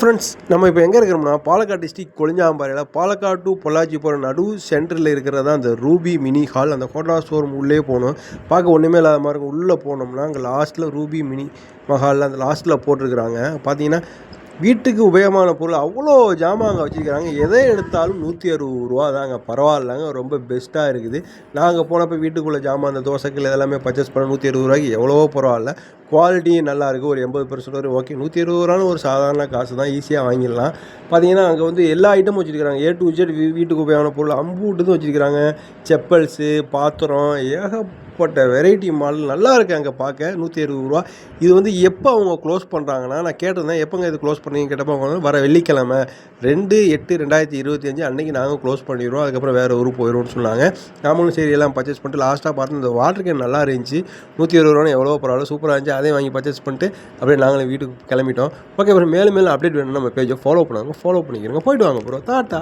Friends, நம்ம இப்போ எங்கே இருக்கிறோம்னா பாலக்காடு டிஸ்ட்ரிக்ட் கொளிஞ்சாம்பாறையில் பாலக்காடு டு பொள்ளாச்சி போகிற நடு சென்டரில் இருக்கிறதா அந்த ரூபி மினி ஹால். அந்த ஹோண்டா ஷோரூம் உள்ளே போகணும். பார்க்க ஒன்றுமே இல்லாத மாதிரி இருக்கும். உள்ளே போனோம்னா அங்கே லாஸ்ட்டில் ரூபி மினி மஹாலில் அந்த லாஸ்ட்டில் போட்டிருக்கிறாங்க. பார்த்தீங்கன்னா வீட்டுக்கு உபயோகமான பொருள் அவ்வளோ ஜாமான் அங்கே வச்சுருக்கிறாங்க. எதை எடுத்தாலும் 160 தாங்க. பரவாயில்லங்க, ரொம்ப பெஸ்ட்டாக இருக்குது. நாங்கள் போனப்போ வீட்டுக்குள்ளே ஜாமான் அந்த தோசைகள் இதெல்லாமே பர்ச்சேஸ் பண்ண 160 எவ்வளவோ பரவாயில்ல. குவாலிட்டியும் நல்லாயிருக்கு. ஒரு 80% வரை ஓகே. 120 ஒரு சாதாரண காசு தான், ஈஸியாக வாங்கிடலாம். பார்த்தீங்கன்னா அங்கே வந்து எல்லா ஐட்டமும் வச்சுருக்கிறாங்க. ஏ டு ஜெட் வீட்டுக்கு உபயோகமான பொருள் அம்பூட்டுன்னு வச்சுருக்கிறாங்க. செப்பல்ஸு, பாத்திரம், ஏகப்பட்ட வெரைட்டி மாடல் நல்லா இருக்குது அங்கே பார்க்க. 160 இது வந்து எப்போ அவங்க க்ளோஸ் பண்ணுறாங்கன்னா, நான் கேட்டிருந்தேன் எப்போங்க இது க்ளோஸ் பண்ணீங்கன்னு கேட்டப்போ அவங்க வர வெள்ளிக்கிழமை 2/8/2025 அன்றைக்கி நாங்கள் க்ளோஸ் பண்ணிடுவோம். அதுக்கப்புறம் வேறு ஊருக்கு போயிடுவோம்னு சொன்னாங்க. நாமளும் சரி எல்லாம் பர்ச்சேஸ் பண்ணிட்டு லாஸ்ட்டாக பார்த்து இந்த வாட்டர் கேன் நல்லா இருந்துச்சு. 120 எவ்வளோ பரவாயில்ல, சூப்பராக இருந்துச்சு. அதையும் வாங்கி பர்ச்சேஸ் பண்ணிட்டு அப்படியே நாங்களும் வீட்டுக்கு கிளம்பிட்டோம். ஓகே, அப்புறம் மேலும் அப்டேட் வேணும்னா நம்ம பேஜை ஃபாலோ பண்ணிக்கிறோங்க. போயிட்டு வாங்க ப்ரோ. டாட்டா.